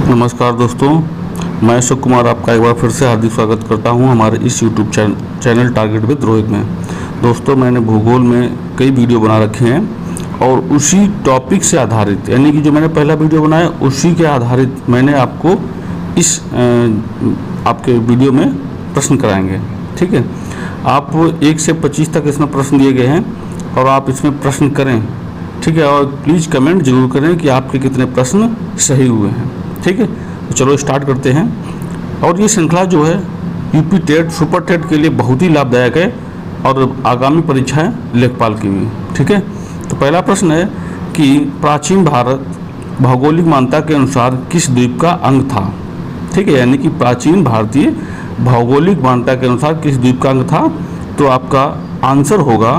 नमस्कार दोस्तों, मैं अशोक कुमार आपका एक बार फिर से हार्दिक स्वागत करता हूं हमारे इस YouTube channel target with Rohit में। दोस्तों, मैंने भूगोल में कई वीडियो बना रखे हैं और उसी टॉपिक से आधारित, यानी कि जो मैंने पहला वीडियो बनाया उसी के आधारित मैंने आपको इस आपके वीडियो में प्रश्न कराएंगे। ठीक है, आप 1 से 25 तक इसमें प्रश्न दिए गए हैं और आप इसमें प्रश्न करें। ठीक है, और प्लीज़ कमेंट जरूर करें कि आपके कितने प्रश्न सही हुए हैं। ठीक है, तो चलो स्टार्ट करते हैं। और ये श्रृंखला जो है यूपी टेट, सुपर टेट के लिए बहुत ही लाभदायक है और आगामी परीक्षाएं लेखपाल की भी। ठीक है, तो पहला प्रश्न है कि प्राचीन भारत भौगोलिक मान्यता के अनुसार किस द्वीप का अंग था। ठीक है, यानी कि प्राचीन भारतीय भौगोलिक मान्यता के अनुसार किस द्वीप का अंग था। तो आपका आंसर होगा,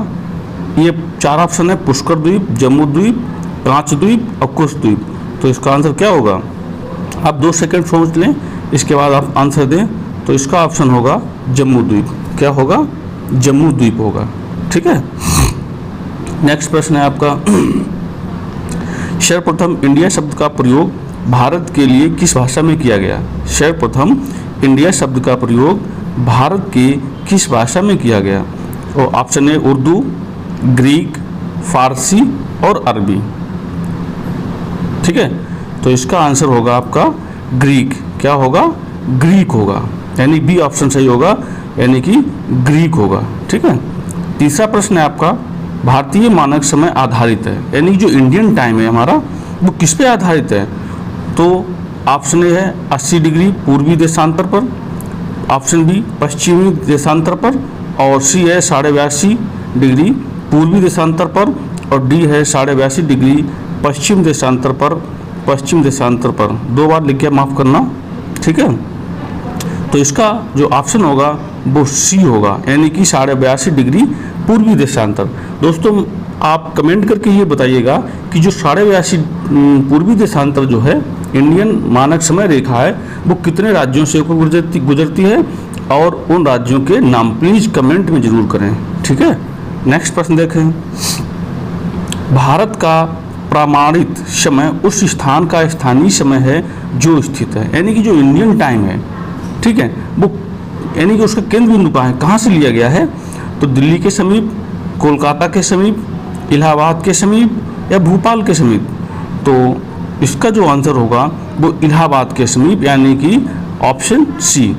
ये 4 ऑप्शन है, पुष्कर द्वीप, जम्मू द्वीप, कांच द्वीप और कुश द्वीप। तो इसका आंसर क्या होगा, आप 2 सेकंड सोच लें, इसके बाद आप आंसर दें। तो इसका ऑप्शन होगा जम्मू द्वीप। क्या होगा, जम्मू द्वीप होगा। ठीक है, नेक्स्ट प्रश्न है आपका, सर्वप्रथम इंडिया शब्द का प्रयोग भारत के लिए किस भाषा में किया गया। सर्वप्रथम इंडिया शब्द का प्रयोग भारत के किस भाषा में किया गया। तो ऑप्शन है उर्दू, ग्रीक, फारसी और अरबी। ठीक है, तो इसका आंसर होगा आपका ग्रीक। क्या होगा, ग्रीक होगा, यानी बी ऑप्शन सही होगा, यानी कि ग्रीक होगा। ठीक है, तीसरा प्रश्न है आपका, भारतीय मानक समय आधारित है, यानी जो इंडियन टाइम है हमारा वो किस पे आधारित है। तो ऑप्शन ए है 80 डिग्री पूर्वी देशांतर पर, ऑप्शन बी पश्चिमी देशांतर पर, और सी है 82.5 डिग्री पूर्वी देशांतर पर, और डी है 82.5 डिग्री पश्चिम देशांतर पर। पश्चिम देशांतर पर 2 बार लिख के माफ़ करना। ठीक है, तो इसका जो ऑप्शन होगा वो सी होगा, यानी कि 82.5 डिग्री पूर्वी देशांतर। दोस्तों, आप कमेंट करके ये बताइएगा कि जो 82.5 पूर्वी देशांतर जो है इंडियन मानक समय रेखा है वो कितने राज्यों से होकर गुजरती है, और उन राज्यों के नाम प्लीज़ कमेंट में ज़रूर करें। ठीक है, नेक्स्ट प्रश्न देखें, भारत का प्रमाणित समय उस स्थान का स्थानीय समय है जो स्थित है, यानी कि जो इंडियन टाइम है। ठीक है, वो यानी कि उसका केंद्र बिंदु कहाँ से लिया गया है। तो दिल्ली के समीप, कोलकाता के समीप, इलाहाबाद के समीप या भोपाल के समीप। तो इसका जो आंसर होगा वो इलाहाबाद के समीप, यानी कि ऑप्शन सी।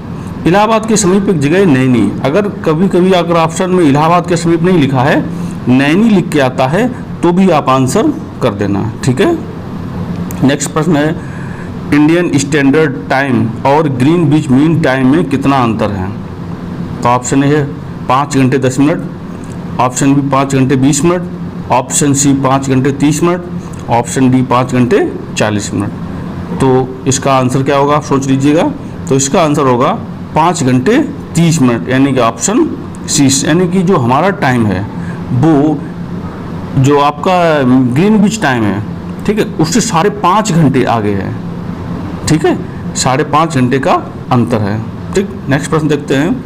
इलाहाबाद के समीप एक जगह नैनी, अगर कभी कभी अगर ऑप्शन में इलाहाबाद के समीप नहीं लिखा है, नैनी लिख के आता है, तो भी आप आंसर कर देना। ठीक है, नेक्स्ट प्रश्न है, इंडियन स्टैंडर्ड टाइम और ग्रीनविच मीन टाइम में कितना अंतर है। तो ऑप्शन ए है 5 घंटे 10 मिनट, ऑप्शन बी 5 घंटे 20 मिनट, ऑप्शन सी 5 घंटे 30 मिनट, ऑप्शन डी 5 घंटे 40 मिनट। तो इसका आंसर क्या होगा, आप सोच लीजिएगा। तो इसका आंसर होगा 5 घंटे 30 मिनट, यानी कि ऑप्शन सी, यानी कि जो हमारा टाइम है वो जो आपका ग्रीनविच टाइम है, ठीक है, उससे 5.5 घंटे आगे है। ठीक है, 5.5 घंटे का अंतर है। ठीक, नेक्स्ट प्रश्न देखते हैं,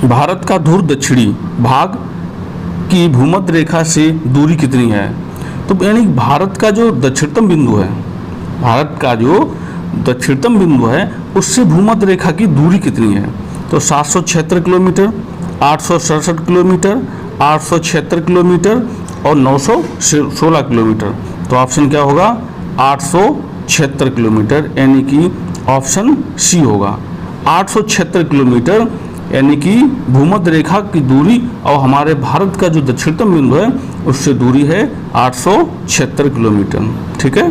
भारत का ध्रुव दक्षिणी भाग की भूमध्य रेखा से दूरी कितनी है। तो यानी भारत का जो दक्षिणतम बिंदु है, भारत का जो दक्षिणतम बिंदु है उससे भूमध्य रेखा की दूरी कितनी है। तो 776 किलोमीटर, 867 किलोमीटर, 876 किलोमीटर और 916 किलोमीटर। तो ऑप्शन क्या होगा, 876 किलोमीटर, यानी कि ऑप्शन सी होगा। 876 किलोमीटर यानी कि भूमध्य रेखा की दूरी और हमारे भारत का जो दक्षिणतम बिंदु है उससे दूरी है 876 किलोमीटर। ठीक है,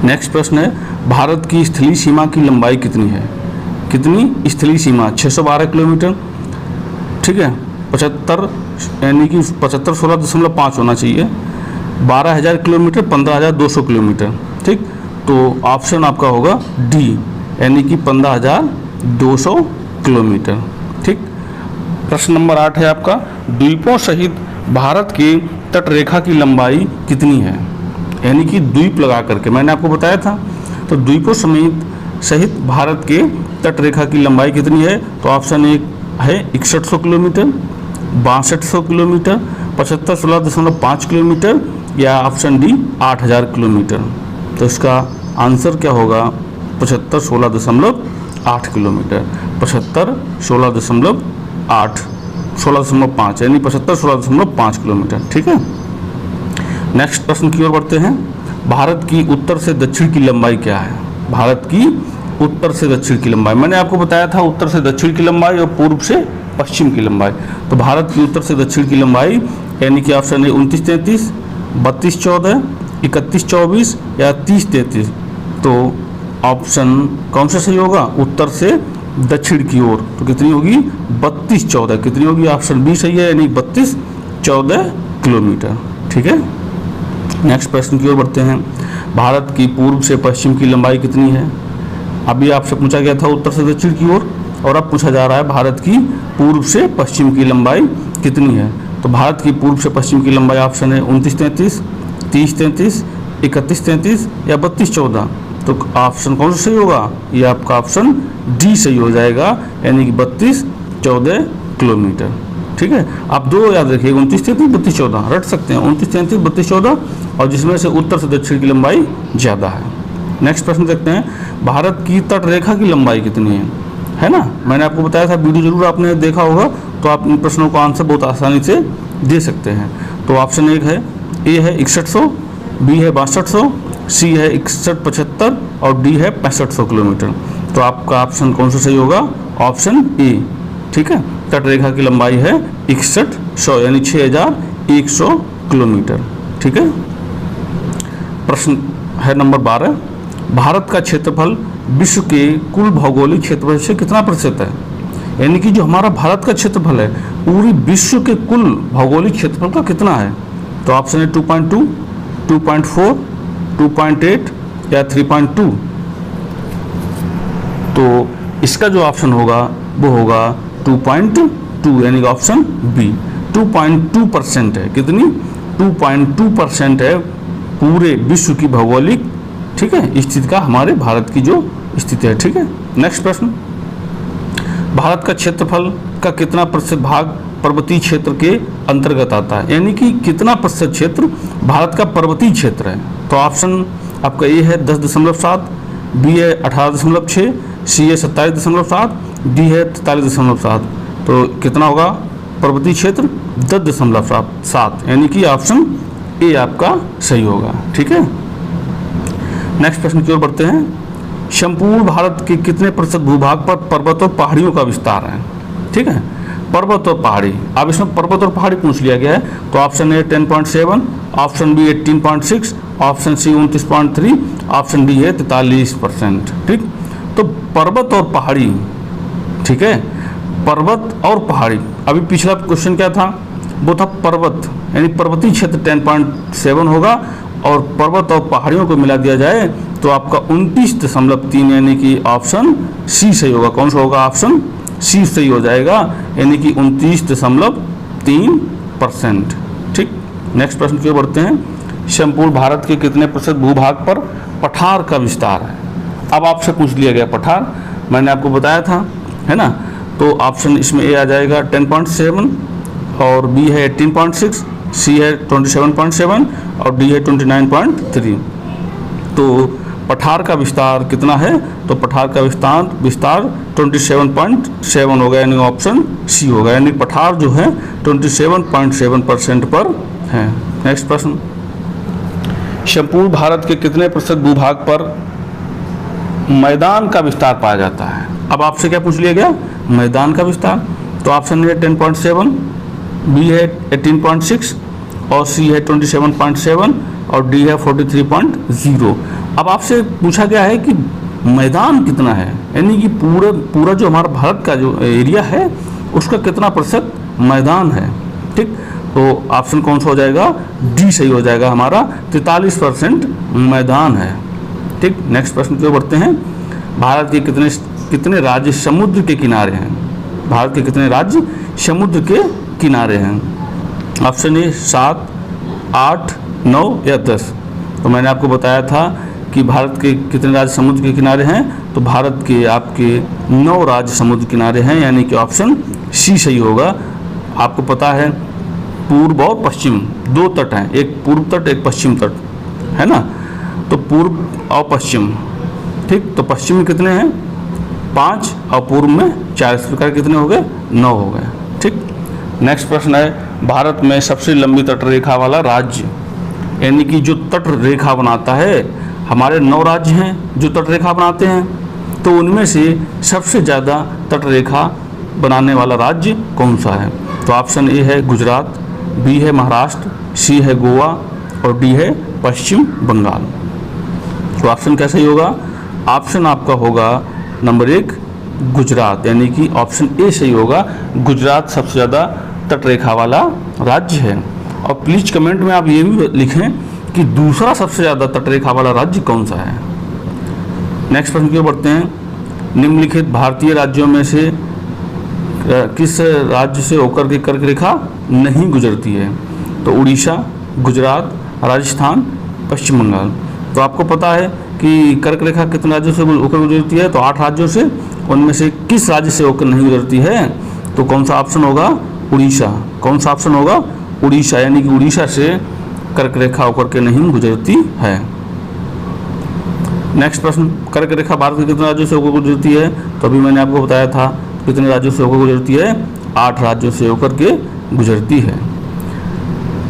नेक्स्ट प्रश्न है, भारत की स्थलीय सीमा की लंबाई कितनी है। कितनी स्थलीय सीमा, 612 किलोमीटर। ठीक है, 75 यानी कि 75/16.5 होना चाहिए, 12,000 किलोमीटर, 15,200 किलोमीटर। ठीक, तो ऑप्शन आपका होगा डी, यानी कि 15,200 किलोमीटर। ठीक, प्रश्न नंबर 8 है आपका, द्वीपों सहित भारत की तटरेखा की लंबाई कितनी है। यानी कि द्वीप लगा करके मैंने आपको बताया था, तो द्वीपों सहित भारत के तटरेखा की लंबाई कितनी है। तो ऑप्शन ए है 6100 किलोमीटर, 6200 किलोमीटर, 75/16.5 किलोमीटर, या ऑप्शन डी 8000 किलोमीटर। तो इसका आंसर क्या होगा 75 किलोमीटर। 16.5 यानी 75 किलोमीटर। ठीक है, नेक्स्ट प्रश्न की ओर बढ़ते हैं। भारत की उत्तर से दक्षिण की लंबाई क्या है? भारत की उत्तर से दक्षिण की लंबाई, मैंने आपको बताया था उत्तर से दक्षिण की लंबाई और पूर्व से पश्चिम की लंबाई। तो भारत की उत्तर से दक्षिण की लंबाई यानी कि ऑप्शन है 29-33, 32-14, 31-24 या 30-33। तो ऑप्शन कौन सा सही होगा? उत्तर से दक्षिण की ओर। तो कितनी होगी? 32-14। कितनी होगी? ऑप्शन बी सही है, यानी 32-14 किलोमीटर। ठीक है, नेक्स्ट प्रश्न की ओर बढ़ते हैं। भारत की पूर्व से पश्चिम की लंबाई कितनी है? अभी आपसे पूछा गया था उत्तर से दक्षिण की ओर, और अब पूछा जा रहा है भारत की पूर्व से पश्चिम की लंबाई कितनी है। तो भारत की पूर्व से पश्चिम की लंबाई ऑप्शन है 29-33, 30-33, 31-33 या 32-14। तो ऑप्शन कौन सा सही होगा? ये आपका ऑप्शन डी सही हो जाएगा, यानी कि 32-14 किलोमीटर। ठीक है, आप दो याद रखिएगा, 29-33, 32-14 रट सकते हैं, 29-33, 32-14, और जिसमें से उत्तर से दक्षिण की लंबाई ज़्यादा है। नेक्स्ट प्रश्न देखते हैं। भारत की तट रेखा की लंबाई कितनी है ना? मैंने आपको बताया था, वीडियो जरूर आपने देखा होगा, तो आप इन प्रश्नों का आंसर बहुत आसानी से दे सकते हैं। तो ऑप्शन 1 है, ए है 6100, बी है 6200, सी है 6175 और डी है 6500 किलोमीटर। तो आपका ऑप्शन कौन सा सही होगा? Option A. ठीक है, तट रेखा की लंबाई है 6100 यानी 6100 किलोमीटर। ठीक है, प्रश्न है नंबर 12। भारत का क्षेत्रफल विश्व के कुल भौगोलिक क्षेत्रफल से कितना प्रतिशत है? यानी कि जो हमारा भारत का क्षेत्रफल है पूरी विश्व के कुल भौगोलिक क्षेत्रफल का कितना है? तो ऑप्शन है 2.2, 2.4, 2.8 या 3.2। तो इसका जो ऑप्शन होगा वो होगा 2.2 यानी कि ऑप्शन बी। 2.2% है। कितनी? 2.2% है पूरे विश्व की भौगोलिक, ठीक है, स्थिति का हमारे भारत की जो स्थिति है। ठीक है, नेक्स्ट प्रश्न। भारत का क्षेत्रफल का कितना प्रतिशत भाग पर्वतीय क्षेत्र के अंतर्गत आता है? यानी कि कितना प्रतिशत क्षेत्र भारत का पर्वतीय क्षेत्र है? तो ऑप्शन आपका ए है 10.7, बी है 18.6, सी है 27.7, डी है 43.7। तो कितना होगा पर्वतीय क्षेत्र? 10.7, यानी कि ऑप्शन ए आपका सही होगा। ठीक है, नेक्स्ट प्रश्न की ओर बढ़ते हैं। संपूर्ण भारत के कितने प्रतिशत भूभाग पर पर्वत और पहाड़ियों का विस्तार है? ठीक है, पर्वत और पहाड़ी। अब इसमें पर्वत और पहाड़ी पूछ लिया गया है। तो option A 10.7, option B 18.6, option C 29.3, option D है 43%। ठीक, तो पर्वत और पहाड़ी, ठीक है, पर्वत और पहाड़ी। अभी पिछला क्वेश्चन क्या था? वो था पर्वत, यानी पर्वतीय क्षेत्र 10.7 होगा, और पर्वत और पहाड़ियों को मिला दिया जाए तो आपका 29.3 यानी कि ऑप्शन सी सही होगा। कौन सा होगा? ऑप्शन सी सही हो जाएगा, यानी कि 29.3%। ठीक, नेक्स्ट प्रश्न की ओर बढ़ते हैं। संपूर्ण भारत के कितने प्रतिशत भूभाग पर पठार का विस्तार है? अब आपसे पूछ लिया गया पठार, मैंने आपको बताया था, है ना? तो ऑप्शन इसमें ए आ जाएगा 10.7, और बी है 18.6, सी है 27.7 और डी है 29.3। तो पठार का विस्तार कितना है? तो पठार का विस्तार 27.7 होगा, यानी ऑप्शन सी होगा, यानी पठार जो है 27.7% पर है। नेक्स्ट प्रश्न। संपूर्ण भारत के कितने प्रतिशत भूभाग पर मैदान का विस्तार पाया जाता है? अब आपसे क्या पूछ लिया गया? मैदान का विस्तार। तो ऑप्शन है 10.7, बी है 18.6 और सी है 27.7 और डी है 43.0। अब आपसे पूछा गया है कि मैदान कितना है, यानी कि पूरा जो हमारा भारत का जो एरिया है उसका कितना प्रतिशत मैदान है। ठीक, तो ऑप्शन कौन सा हो जाएगा? डी सही हो जाएगा हमारा, 43% मैदान है। ठीक, नेक्स्ट प्रश्न की ओर बढ़ते हैं। भारत के कितने राज्य समुद्र के किनारे हैं? भारत के कितने राज्य समुद्र के किनारे हैं? ऑप्शन ए 7, 8, 9 या 10। तो मैंने आपको बताया था कि भारत के कितने राज्य समुद्र के किनारे हैं। तो भारत के आपके 9 राज्य समुद्र किनारे हैं, यानी कि ऑप्शन सी सही होगा। आपको पता है पूर्व और पश्चिम 2 तट हैं, एक पूर्व तट एक पश्चिम तट, है ना? तो पूर्व और पश्चिम, ठीक। तो पश्चिम में कितने हैं? 5 और पूर्व में 4, इस प्रकार कितने हो गए? 9 हो गए, ठीक। नेक्स्ट प्रश्न है, भारत में सबसे लंबी तट रेखा वाला राज्य, यानी कि जो तट रेखा बनाता है, हमारे 9 राज्य हैं जो तट रेखा बनाते हैं, तो उनमें से सबसे ज़्यादा तट रेखा बनाने वाला राज्य कौन सा है? तो ऑप्शन ए है गुजरात, बी है महाराष्ट्र, सी है गोवा और डी है पश्चिम बंगाल। तो ऑप्शन कैसे ही होगा? ऑप्शन आपका होगा नंबर 1 गुजरात, यानी कि ऑप्शन ए सही होगा। गुजरात सबसे ज़्यादा तट रेखा वाला राज्य है। और प्लीज कमेंट में आप ये भी लिखें कि दूसरा सबसे ज़्यादा तट रेखा वाला राज्य कौन सा है। नेक्स्ट प्रश्न की ओर बढ़ते हैं, निम्नलिखित भारतीय राज्यों में से किस राज्य से होकर के कर्क रेखा नहीं गुजरती है? तो उड़ीसा, गुजरात, राजस्थान, पश्चिम बंगाल। तो आपको पता है कि कर्क रेखा कितने राज्यों से होकर गुजरती है? तो 8 राज्यों से। उनमें से किस राज्य से होकर नहीं गुजरती है? तो कौन सा ऑप्शन होगा? उड़ीसा। कौन सा ऑप्शन होगा? उड़ीसा, यानी कि उड़ीसा से कर्क रेखा होकर के नहीं गुजरती है। नेक्स्ट प्रश्न, कर्क रेखा भारत के कितने राज्यों से होकर गुजरती है? तो अभी मैंने आपको बताया था कितने राज्यों से होकर गुजरती है? 8 राज्यों से होकर के गुजरती है।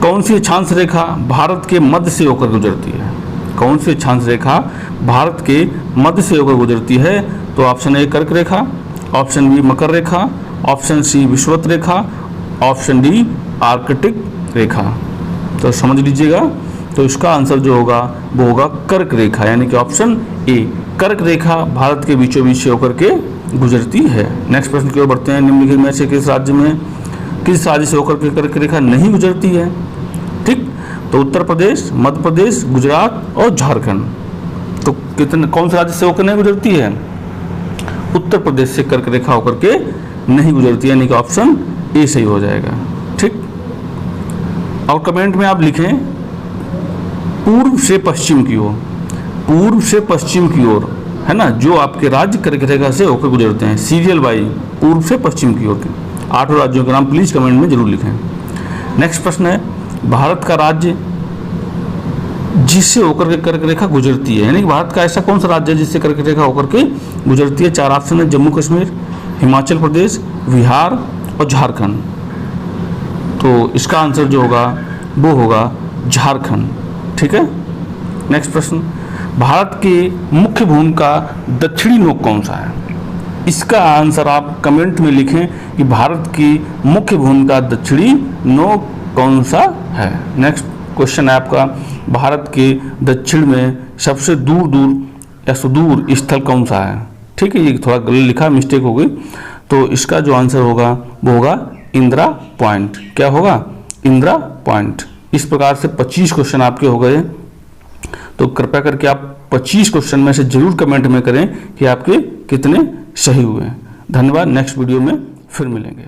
कौन सी अक्षांश रेखा भारत के मध्य से होकर गुजरती है? कौन सी अक्षांश रेखा भारत के मध्य से होकर गुजरती है? तो ऑप्शन ए कर्क रेखा, ऑप्शन बी मकर रेखा, ऑप्शन सी विषुवत रेखा, ऑप्शन डी आर्कटिक रेखा। तो समझ लीजिएगा, तो इसका आंसर जो होगा वो होगा कर्क रेखा, यानी कि ऑप्शन ए कर्क रेखा भारत के बीचों बीच से होकर के गुजरती है। नेक्स्ट प्रश्न की ओर बढ़ते हैं, निम्नलिखित में से किस राज्य से होकर के कर्क रेखा नहीं गुजरती है? ठीक, तो उत्तर प्रदेश, मध्य प्रदेश, गुजरात और झारखंड। तो कौन से राज्य से होकर नहीं गुजरती है? उत्तर प्रदेश से कर्क रेखा होकर के नहीं गुजरती है, यानी कि ऑप्शन ए सही हो जाएगा। ठीक, और कमेंट में आप लिखें पूर्व से पश्चिम की ओर, पूर्व से पश्चिम की ओर, है ना, जो आपके राज्य कर्क रेखा से होकर गुजरते हैं, सीरियल वाई पूर्व से पश्चिम की ओर के 8 राज्यों के नाम प्लीज कमेंट में जरूर लिखें। नेक्स्ट प्रश्न है, भारत का राज्य जिससे होकर के कर्क रेखा गुजरती है, यानी कि भारत का ऐसा कौन सा राज्य है जिससे कर्क रेखा होकर के गुजरती है? 4 ऑप्शन है, जम्मू कश्मीर, हिमाचल प्रदेश, बिहार और झारखंड। तो इसका आंसर जो होगा वो होगा झारखंड। ठीक है। नेक्स्ट प्रश्न, भारत के मुख्य भूमि का दक्षिणी नोक कौन सा है? इसका आंसर आप कमेंट में लिखें कि भारत की मुख्य भूमि का दक्षिणी नोक कौन सा है। नेक्स्ट क्वेश्चन है आपका, भारत के दक्षिण में सबसे दूर या सुदूर स्थल कौन सा है? ठीक है, ये थोड़ा गलत लिखा, मिस्टेक हो गई। तो इसका जो आंसर होगा वो होगा इंदिरा पॉइंट। क्या होगा? इंदिरा पॉइंट। इस प्रकार से 25 क्वेश्चन आपके हो गए। तो कृपया करके आप 25 क्वेश्चन में से जरूर कमेंट में करें कि आपके कितने सही हुए। धन्यवाद, नेक्स्ट वीडियो में फिर मिलेंगे।